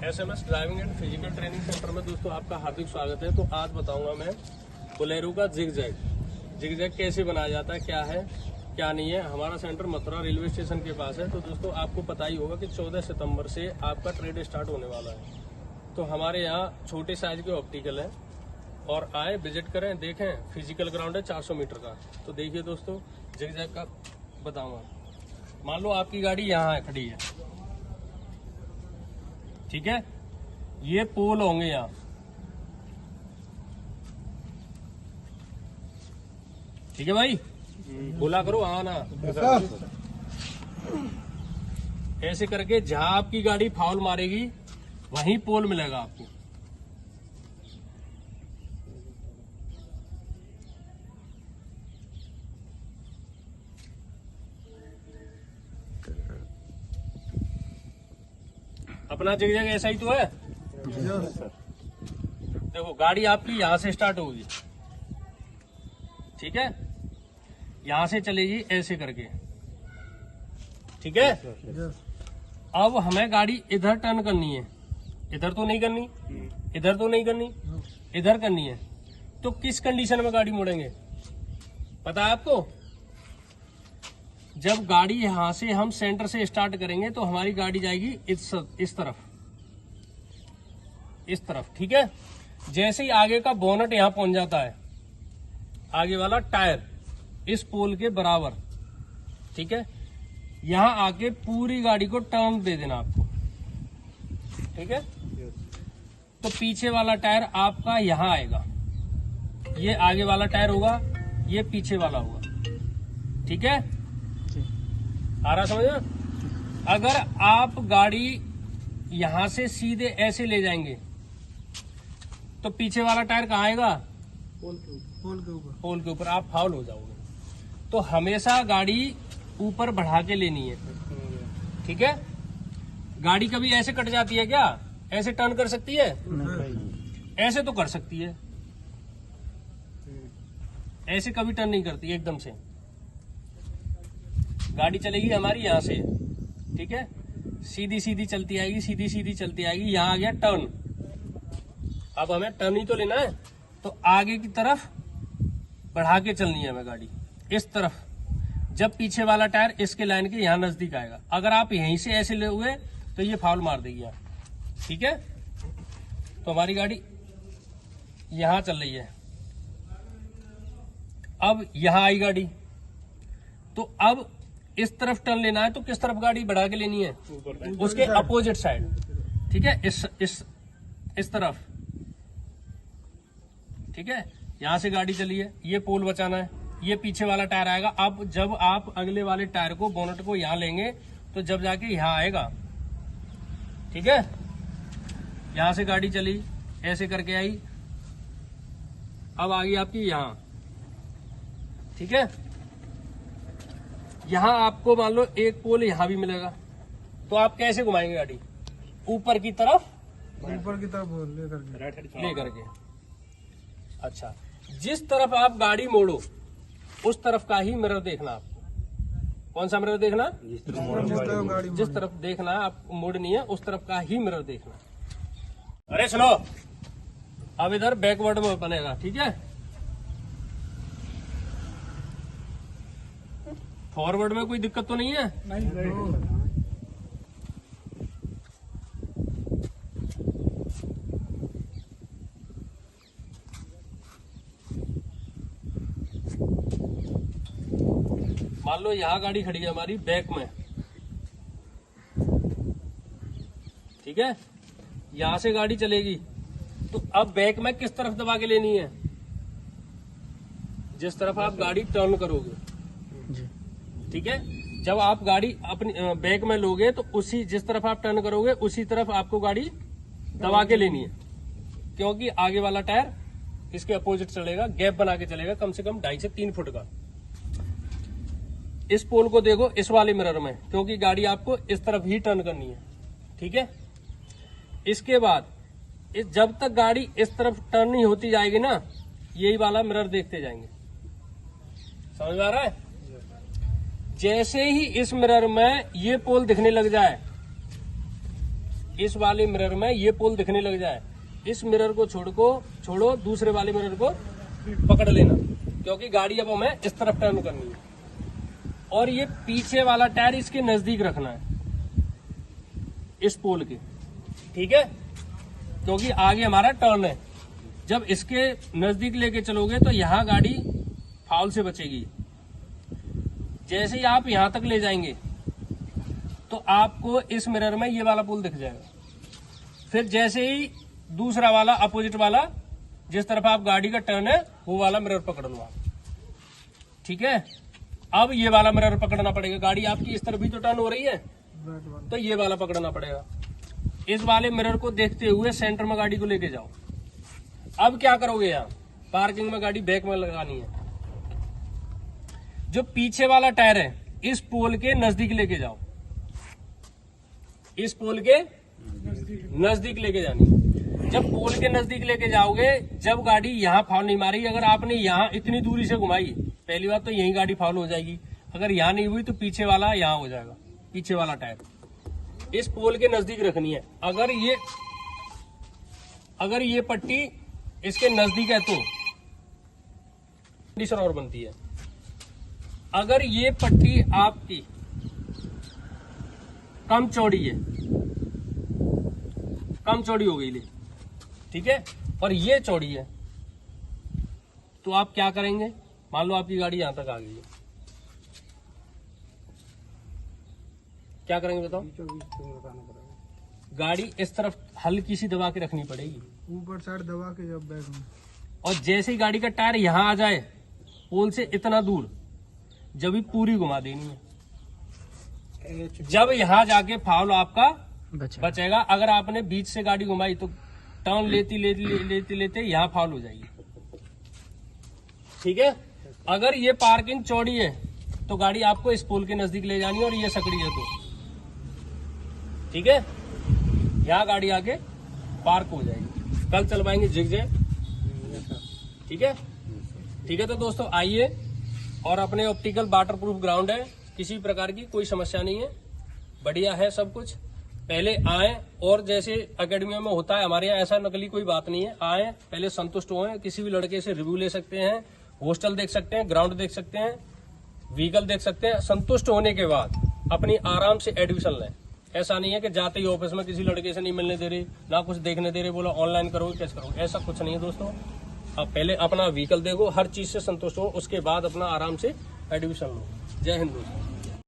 SMS driving and physical training centre में दोस्तों आपका हार्दिक स्वागत है। तो आज बताऊंगा मैं बोलेरो का जिगजैग कैसे बनाया जाता है, क्या है क्या नहीं है। हमारा सेंटर मथुरा रेलवे स्टेशन के पास है। तो दोस्तों आपको पता ही होगा कि 14 सितंबर से आपका ट्रेड स्टार्ट होने वाला है। तो हमारे यहाँ छोटे साइज के ऑप्टिकल है और आए विजिट करें, देखें। फिजिकल ग्राउंड है 400 मीटर का। तो देखिए दोस्तों जिगजैग का बताऊंगा। मान लो आपकी गाड़ी यहाँ खड़ी है, ठीक है। ये पोल होंगे यहाँ, ठीक है भाई, बोला करो आना। ऐसे करके जहां आपकी गाड़ी फाउल मारेगी वहीं पोल मिलेगा आपको। अपना जिगजैग ऐसा ही तो है। देखो गाड़ी आपकी यहां से स्टार्ट होगी, ठीक है, यहां से चलेगी ऐसे करके, ठीक है। अब हमें गाड़ी इधर टर्न करनी है, इधर तो नहीं करनी, इधर तो नहीं करनी, इधर करनी है। तो किस कंडीशन में गाड़ी मोड़ेंगे पता है आपको? जब गाड़ी यहां से हम सेंटर से स्टार्ट करेंगे तो हमारी गाड़ी जाएगी इस तरफ, ठीक है। जैसे ही आगे का बोनट यहां पहुंच जाता है, आगे वाला टायर इस पोल के बराबर, ठीक है, यहां आके पूरी गाड़ी को टर्न दे देना आपको, ठीक है। तो पीछे वाला टायर आपका यहां आएगा, ये आगे वाला टायर होगा, ये पीछे वाला होगा, ठीक है। आ रहा समझ में? अगर आप गाड़ी यहां से सीधे ऐसे ले जाएंगे तो पीछे वाला टायर कहाँ आएगा? पोल के ऊपर आप फाउल हो जाओगे। तो हमेशा गाड़ी ऊपर बढ़ा के लेनी है, ठीक है। गाड़ी कभी ऐसे कट जाती है क्या? ऐसे टर्न कर सकती है? ऐसे तो कर सकती है, ऐसे कभी टर्न नहीं करती एकदम से। गाड़ी चलेगी हमारी यहां से, ठीक है, सीधी सीधी चलती आएगी, सीधी सीधी चलती आएगी। यहां आ गया टर्न, अब हमें टर्न ही तो लेना है। तो आगे की तरफ बढ़ा के चलनी है हमें गाड़ी, इस तरफ। जब पीछे वाला टायर इसके लाइन के यहां नजदीक आएगा, अगर आप यहीं से ऐसे ले हुए तो ये फाउल मार देगी यहाँ, ठीक है। तो हमारी गाड़ी यहां चल रही है, अब यहां आई गाड़ी, तो अब इस तरफ टर्न लेना है। तो किस तरफ गाड़ी बढ़ा के लेनी है? उसके अपोजिट साइड, ठीक है, इस तरफ, ठीक है। यहां से गाड़ी चली है, ये पोल बचाना है, ये पीछे वाला टायर आएगा। अब जब आप अगले वाले टायर को, बोनट को यहां लेंगे तो जब जाके यहां आएगा, ठीक है। यहां से गाड़ी चली, ऐसे करके आई, अब आ गई आपकी यहां, ठीक है। यहां आपको मान लो एक पोल यहां भी मिलेगा, तो आप कैसे घुमाएंगे गाड़ी? ऊपर की तरफ लेकर के। अच्छा, जिस तरफ आप गाड़ी मोड़ो उस तरफ का ही मिरर देखना आपको। कौन सा मिरर देखना? जिस तरफ देखना है आपको मोड़नी है, उस तरफ का ही मिरर देखना। अरे सुनो, अब इधर बैकवर्ड में बनेगा, ठीक है। फॉरवर्ड में कोई दिक्कत तो नहीं है? नहीं। मान लो यहां गाड़ी खड़ी है हमारी बैक में, ठीक है। यहां से गाड़ी चलेगी तो अब बैक में किस तरफ दबा के लेनी है? जिस तरफ आप गाड़ी टर्न करोगे, ठीक है। जब आप गाड़ी अपनी बैक में लोगे तो उसी, जिस तरफ आप टर्न करोगे उसी तरफ आपको गाड़ी दबा के लेनी है, क्योंकि आगे वाला टायर इसके अपोजिट चलेगा, गैप बना के चलेगा, कम से कम 2.5 से 3 फुट का। इस पोल को देखो इस वाले मिरर में, क्योंकि गाड़ी आपको इस तरफ ही टर्न करनी है, ठीक है। इसके बाद जब तक गाड़ी इस तरफ टर्न नहीं होती जाएगी ना, यही वाला मिरर देखते जाएंगे। समझ में आ रहा है? जैसे ही इस मिरर में ये पोल दिखने लग जाए, इस वाले मिरर में ये पोल दिखने लग जाए, इस मिरर को छोड़ो दूसरे वाले मिरर को पकड़ लेना, क्योंकि गाड़ी अब हमें इस तरफ टर्न करनी है। और ये पीछे वाला टायर इसके नजदीक रखना है, इस पोल के, ठीक है, क्योंकि आगे हमारा टर्न है। जब इसके नजदीक लेके चलोगे तो यहाँ गाड़ी फाउल से बचेगी। जैसे ही आप यहां तक ले जाएंगे तो आपको इस मिरर में ये वाला पोल दिख जाएगा। फिर जैसे ही दूसरा वाला अपोजिट वाला, जिस तरफ आप गाड़ी का टर्न है वो वाला मिरर पकड़ लो आप, ठीक है। अब ये वाला मिरर पकड़ना पड़ेगा, गाड़ी आपकी इस तरफ भी तो टर्न हो रही है, तो ये वाला पकड़ना पड़ेगा। इस वाले मिरर को देखते हुए सेंटर में गाड़ी को लेके जाओ। अब क्या करोगे, यहाँ पार्किंग में गाड़ी बैक में लगानी है। जो पीछे वाला टायर है इस पोल के नजदीक लेके जाओ, इस पोल के नजदीक लेके जानी। जब पोल के नजदीक लेके जाओगे, जब गाड़ी यहाँ फाउल नहीं मारेगी, अगर आपने यहाँ इतनी दूरी से घुमाई, पहली बात तो यही गाड़ी फाउल हो जाएगी। अगर यहाँ नहीं हुई तो पीछे वाला यहाँ हो जाएगा, पीछे वाला टायर इस पोल के नजदीक रखनी है। अगर ये पट्टी इसके नजदीक है तो कंडीशन और बनती है। अगर ये पट्टी आपकी कम चौड़ी है, कम चौड़ी हो गई ले, ठीक है, और ये चौड़ी है, तो आप क्या करेंगे, मान लो आपकी गाड़ी यहां तक आ गई है, क्या करेंगे बताओ। गाड़ी इस तरफ हल्की सी दबा के रखनी पड़ेगी, ऊपर साइड दबा के जब बैठ में, और जैसे ही गाड़ी का टायर यहां आ जाए पोल से इतना दूर, जब ही पूरी घुमा देनी है। जब यहां जाके फाउल आपका बचेगा। अगर आपने बीच से गाड़ी घुमाई तो टर्न लेते यहाँ फाउल हो जाएगी, ठीक है। अगर ये पार्किंग चौड़ी है तो गाड़ी आपको इस पोल के नजदीक ले जानी है, और ये सकड़ी है तो ठीक है, यहाँ गाड़ी आके पार्क हो जाएगी। कल चलवाएंगे जिगजैग, ठीक है, ठीक है। तो दोस्तों आइए, और अपने ऑप्टिकल वाटर प्रूफ ग्राउंड है, किसी प्रकार की कोई समस्या नहीं है, बढ़िया है सब कुछ। पहले आए, और जैसे एकेडमियों में होता है हमारे यहाँ ऐसा नकली कोई बात नहीं है। आए, पहले संतुष्ट हों, किसी भी लड़के से रिव्यू ले सकते हैं, हॉस्टल देख सकते हैं, ग्राउंड देख सकते हैं, व्हीकल देख सकते हैं। संतुष्ट होने के बाद अपनी आराम से एडमिशन लें। ऐसा नहीं है कि जाते ही ऑफिस में किसी लड़के से नहीं मिलने दे रहे, ना कुछ देखने दे रहे, बोला ऑनलाइन करोगे कैसे करोगे, ऐसा कुछ नहीं है दोस्तों। आप पहले अपना व्हीकल देखो, हर चीज से संतुष्ट हो, उसके बाद अपना आराम से एडमिशन लो। जय हिंद दोस्तों।